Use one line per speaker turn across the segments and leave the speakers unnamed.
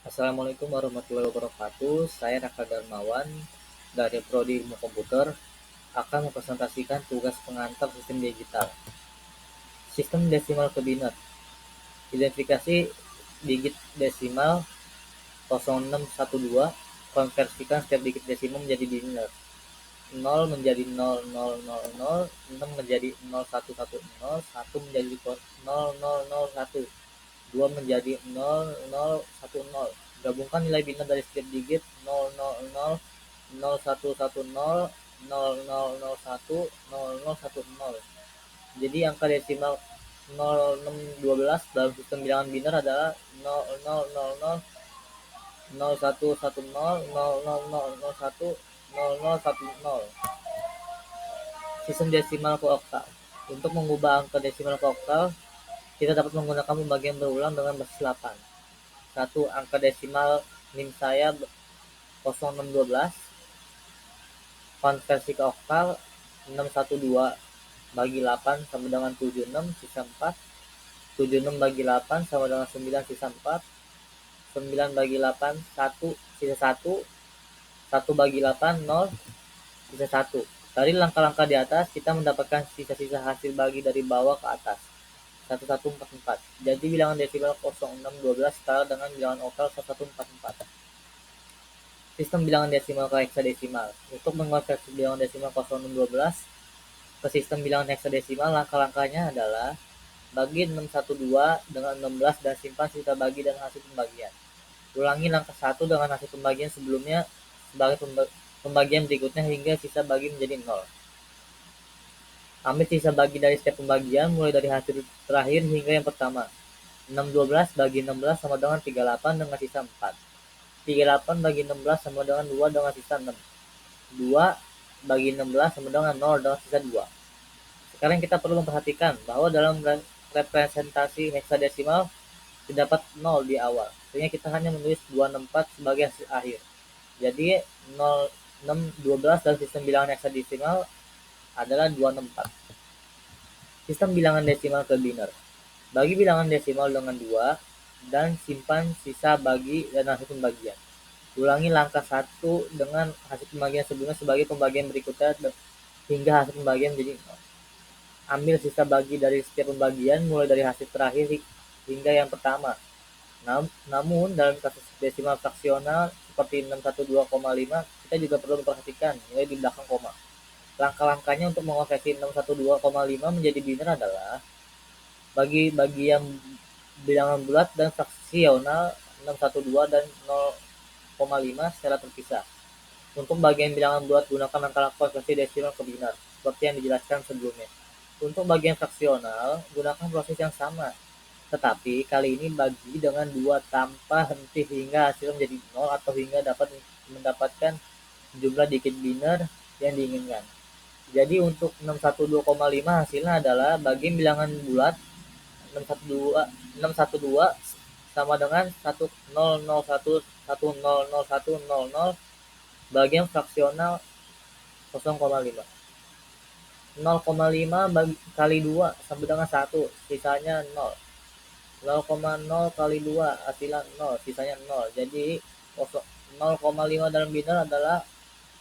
Assalamualaikum warahmatullahi wabarakatuh. Saya Raka Darmawan dari Prodi Ilmu Komputer akan mempresentasikan tugas pengantar sistem digital. Sistem desimal ke biner. Identifikasi digit desimal 0612, konversikan setiap digit desimal menjadi biner. 0 menjadi 0000, 6 menjadi 0110, 1 menjadi 0001, 2 menjadi 0010. Gabungkan nilai biner dari setiap digit 000, 0110, 0001, 0010. Jadi angka desimal 0612 dalam sistem bilangan biner adalah 0000, 0110, 0001, 0010. Sistem desimal ke oktal. Untuk mengubah angka desimal ke oktal, kita dapat menggunakan pembagian berulang dengan basis 8. Satu, angka desimal NIM saya 0612, konversi ke oktal 612 bagi 8 sama dengan 76 sisa 4, 76 bagi 8 sama dengan 9 sisa 4, 9 bagi 8 1 sisa 1, 1 bagi 8 0 sisa 1. Dari langkah-langkah di atas kita mendapatkan sisa-sisa hasil bagi dari bawah ke atas 1144. Jadi bilangan desimal 0612 setara dengan bilangan oktal 1144. Sistem bilangan desimal ke heksadesimal. Untuk mengonversi bilangan desimal 0612 ke sistem bilangan heksadesimal, langkah-langkahnya adalah bagi 612 dengan 16 dan simpan sisa bagi dan hasil pembagian. Ulangi langkah 1 dengan hasil pembagian sebelumnya sebagai pembagian berikutnya hingga sisa bagi menjadi 0. Ambil sisa bagi dari setiap pembagian mulai dari hasil terakhir hingga yang pertama. 612 bagi 16 sama dengan 38 dengan sisa 4. 38 bagi 16 sama dengan 2 dengan sisa 6. 2 bagi 16 sama dengan 0 dengan sisa 2. Sekarang kita perlu memperhatikan bahwa dalam representasi heksadesimal terdapat 0 di awal, sehingga kita hanya menulis 264 sebagai hasil akhir. Jadi 0612 dalam sistem bilangan heksadesimal adalah 264. Sistem bilangan desimal ke biner. Bagi bilangan desimal dengan 2 dan simpan sisa bagi dan hasil pembagian. Ulangi langkah 1 dengan hasil pembagian sebelumnya sebagai pembagian berikutnya hingga hasil pembagian menjadi 0. Ambil sisa bagi dari setiap pembagian mulai dari hasil terakhir hingga yang pertama. Namun dalam kasus desimal fraksional seperti 612,5 kita juga perlu memperhatikan nilai di belakang koma. Langkah-langkahnya untuk mengonversi 612,5 menjadi biner adalah bagi yang bilangan bulat dan fraksional 612 dan 0,5 secara terpisah. Untuk bagian bilangan bulat gunakan angka konversi desimal ke biner seperti yang dijelaskan sebelumnya. Untuk bagian fraksional gunakan proses yang sama, tetapi kali ini bagi dengan 2 tanpa henti hingga hasil menjadi 0 atau hingga dapat mendapatkan jumlah digit biner yang diinginkan. Jadi untuk 612,5 hasilnya adalah bagi bilangan bulat 612 612 sama dengan 1001 bagian fraksional 0,5. 0,5 kali 2 sama dengan 1, sisanya 0. 0,0 kali 2 hasilnya 0, sisanya 0. Jadi 0,5 dalam biner adalah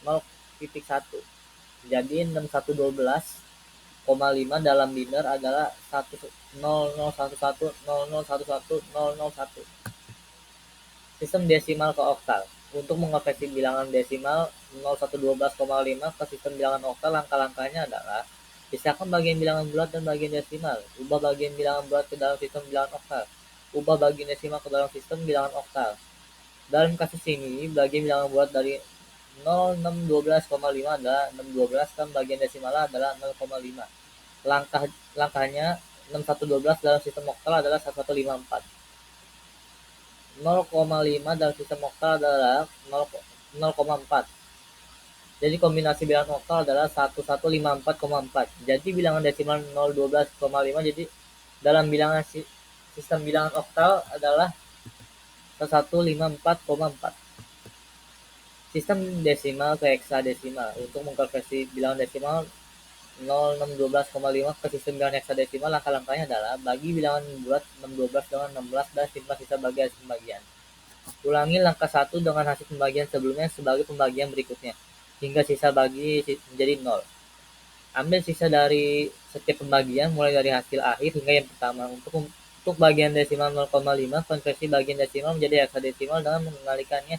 0,1. Jadi 6112,5 dalam biner adalah 001100110001. Sistem desimal ke oktal. Untuk mengonversi bilangan desimal 0112,5 ke sistem bilangan oktal, langkah-langkahnya adalah pisahkan bagian bilangan bulat dan bagian desimal. Ubah bagian bilangan bulat ke dalam sistem bilangan oktal. Ubah bagian desimal ke dalam sistem bilangan oktal. Dalam kasus ini, bagian bilangan bulat dari 0612,5 adalah 612 dan bagian desimalnya adalah 0,5. Langkahnya 6112 dalam sistem oktal adalah 1154. 0,5 dalam sistem oktal adalah 0,4. Jadi kombinasi bilangan oktal adalah 1154,4. Jadi bilangan desimal 012,5 jadi dalam bilangan sistem bilangan oktal adalah 1154,4. Sistem desimal ke heksadesimal. Untuk mengkonversi bilangan desimal 0612,5 ke sistem bilangan heksadesimal, langkah-langkahnya adalah bagi bilangan bulat 612 dengan 16 dan simpan sisa bagi hasil pembagian. Ulangi langkah 1 dengan hasil pembagian sebelumnya sebagai pembagian berikutnya, hingga sisa bagi menjadi 0. Ambil sisa dari setiap pembagian mulai dari hasil akhir hingga yang pertama. Untuk bagian desimal 0,5, konversi bagian desimal menjadi heksadesimal dengan mengalikannya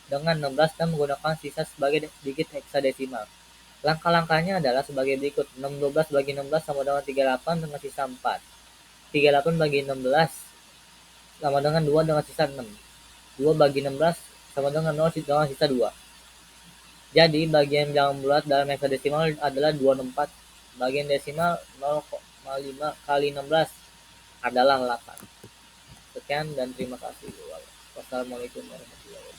dengan 16 dan menggunakan sisa sebagai digit heksadesimal. Langkah-langkahnya adalah sebagai berikut. 6 12 bagi 16 sama dengan 38 dengan sisa 4. 38 bagi 16 sama dengan 2 dengan sisa 6. 2 bagi 16 sama dengan 0 dengan sisa 2. Jadi bagian bilangan bulat dalam heksadesimal adalah 264. Bagian desimal 0,5 kali 16 adalah 8. Sekian dan terima kasih. Wassalamualaikum warahmatullahi wabarakatuh.